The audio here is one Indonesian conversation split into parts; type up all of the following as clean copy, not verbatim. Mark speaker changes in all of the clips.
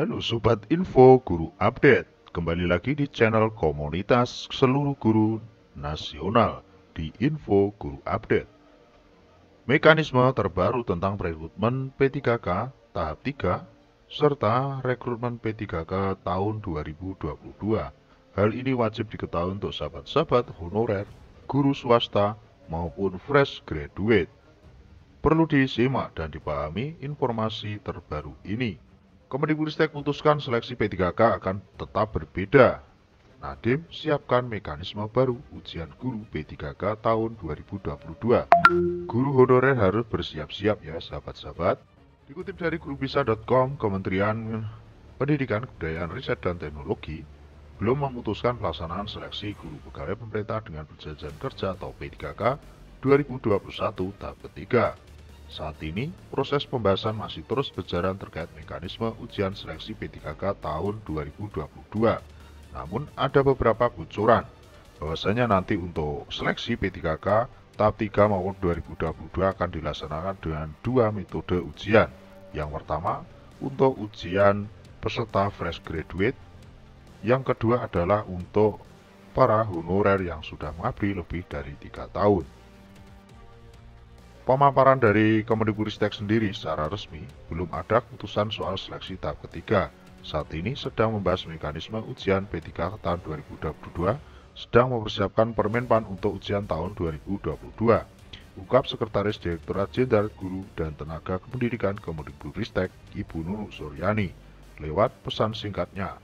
Speaker 1: Halo Sobat Info Guru Update, kembali lagi di channel komunitas seluruh guru nasional di Info Guru Update. Mekanisme terbaru tentang rekrutmen P3K tahap 3 serta rekrutmen P3K tahun 2022. Hal ini wajib diketahui untuk sahabat-sahabat honorer, guru swasta, maupun fresh graduate. Perlu disimak dan dipahami informasi terbaru ini. Kemendikbudristek memutuskan seleksi P3K akan tetap berbeda. Nadiem siapkan mekanisme baru ujian guru P3K tahun 2022. Guru honorer harus bersiap-siap ya sahabat-sahabat. Dikutip dari gurubisa.com, Kementerian Pendidikan, Kebudayaan, Riset, dan Teknologi belum memutuskan pelaksanaan seleksi guru pegawai pemerintah dengan perjanjian kerja atau P3K 2021 tahap ketiga. Saat ini, proses pembahasan masih terus berjalan terkait mekanisme ujian seleksi P3K tahun 2022. Namun, ada beberapa bocoran bahwasanya nanti untuk seleksi P3K tahap 3 maupun 2022 akan dilaksanakan dengan dua metode ujian. Yang pertama, untuk ujian peserta fresh graduate. Yang kedua adalah untuk para honorer yang sudah mengabdi lebih dari 3 tahun. Pemaparan dari Kemendikbudristek sendiri secara resmi, belum ada keputusan soal seleksi tahap ketiga. Saat ini sedang membahas mekanisme ujian P3K tahun 2022, sedang mempersiapkan Permenpan untuk ujian tahun 2022. Ungkap Sekretaris Direktorat Jenderal Guru dan Tenaga Kependidikan Kemendikbudristek, Ibu Nurul Suryani, lewat pesan singkatnya.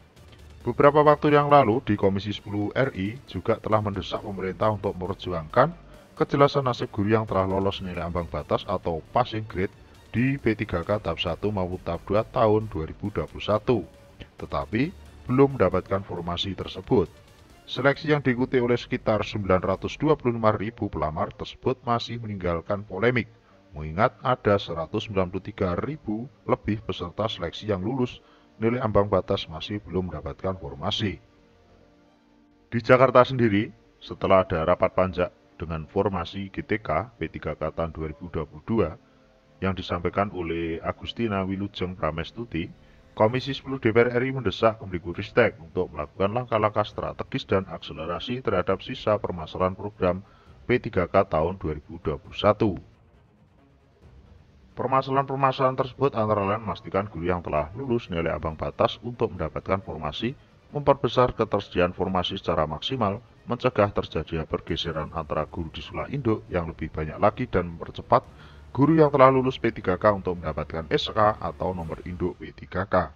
Speaker 1: Beberapa waktu yang lalu di Komisi 10 RI juga telah mendesak pemerintah untuk memperjuangkan kejelasan nasib guru yang telah lolos nilai ambang batas atau passing grade di P3K tahap 1 maupun tahap 2 tahun 2021, tetapi belum mendapatkan informasi tersebut. Seleksi yang diikuti oleh sekitar 925.000 pelamar tersebut masih meninggalkan polemik, mengingat ada 193.000 lebih peserta seleksi yang lulus nilai ambang batas masih belum mendapatkan informasi. Di Jakarta sendiri, setelah ada rapat panja dengan formasi GTK P3K tahun 2022 yang disampaikan oleh Agustina Wilujeng Pramestuti, Komisi 10 DPR RI mendesak Kemendikbudristek untuk melakukan langkah-langkah strategis dan akselerasi terhadap sisa permasalahan program P3K tahun 2021. Permasalahan-permasalahan tersebut antara lain memastikan guru yang telah lulus nilai ambang batas untuk mendapatkan formasi, memperbesar ketersediaan formasi secara maksimal, mencegah terjadinya pergeseran antara guru di sekolah induk yang lebih banyak lagi dan mempercepat guru yang telah lulus P3K untuk mendapatkan SK atau nomor induk P3K.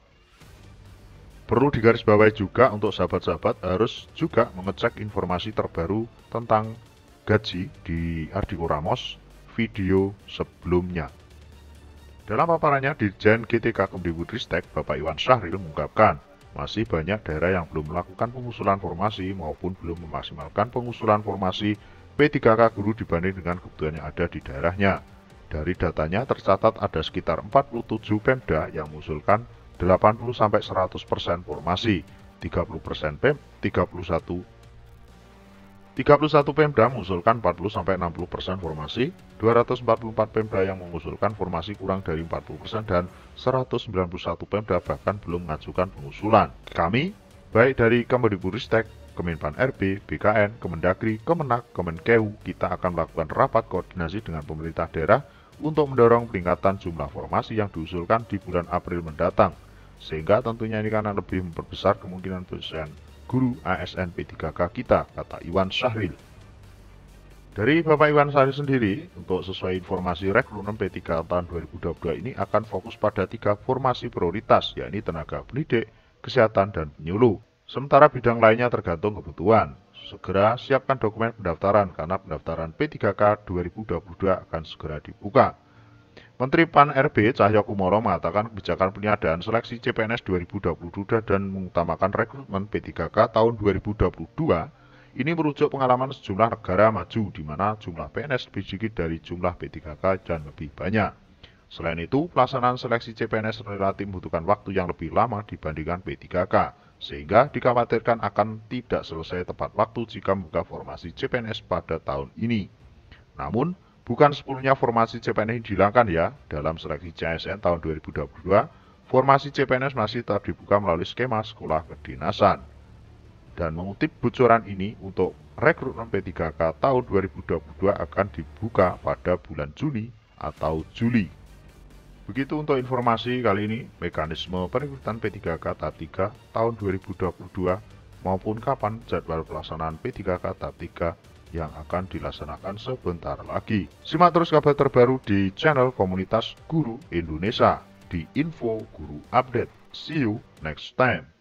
Speaker 1: Perlu digarisbawahi juga untuk sahabat-sahabat harus juga mengecek informasi terbaru tentang gaji di Ardhiko Ramos video sebelumnya. Dalam paparannya, Dirjen GTK Kemendikbudristek Bapak Iwan Syahril mengungkapkan, masih banyak daerah yang belum melakukan pengusulan formasi maupun belum memaksimalkan pengusulan formasi P3K guru dibanding dengan kebutuhan yang ada di daerahnya. Dari datanya tercatat ada sekitar 47 Pemda yang mengusulkan 80-100% formasi, 31 Pemda mengusulkan 40-60% formasi, 244 Pemda yang mengusulkan formasi kurang dari 40% dan 191 Pemda bahkan belum mengajukan pengusulan. Kami, baik dari Kemendikbudristek, Kemenpan RB, BKN, Kemendagri, Kemenak, Kemenkeu, kita akan melakukan rapat koordinasi dengan pemerintah daerah untuk mendorong peningkatan jumlah formasi yang diusulkan di bulan April mendatang, sehingga tentunya ini akan lebih memperbesar kemungkinan penyelesaian guru ASN P3K kita, kata Iwan Syahril. Dari Bapak Iwan Syahril sendiri, untuk sesuai informasi rekrutmen P3K tahun 2022 ini akan fokus pada 3 formasi prioritas, yakni tenaga pendidik, kesehatan, dan penyuluh. Sementara bidang lainnya tergantung kebutuhan. Segera siapkan dokumen pendaftaran karena pendaftaran P3K 2022 akan segera dibuka. Menteri PAN RB Cahyokumolo mengatakan kebijakan peniadaan seleksi CPNS 2022 dan mengutamakan rekrutmen P3K tahun 2022 ini merujuk pengalaman sejumlah negara maju di mana jumlah PNS lebih sedikit dari jumlah P3K dan lebih banyak. Selain itu, pelaksanaan seleksi CPNS relatif membutuhkan waktu yang lebih lama dibandingkan P3K, sehingga dikhawatirkan akan tidak selesai tepat waktu jika membuka formasi CPNS pada tahun ini. Namun, bukan sepenuhnya formasi CPNS dihilangkan ya. Dalam seleksi CASN tahun 2022, Formasi CPNS masih tetap dibuka melalui skema sekolah kedinasan. Dan mengutip bocoran ini, untuk rekrutmen P3K tahun 2022 akan dibuka pada bulan Juni atau Juli. Begitu untuk informasi kali ini, mekanisme perekrutan P3K tahap 3 tahun 2022 maupun kapan jadwal pelaksanaan P3K tahap 3 yang akan dilaksanakan sebentar lagi. Simak terus kabar terbaru di channel komunitas Guru Indonesia di Info Guru Update. See you next time.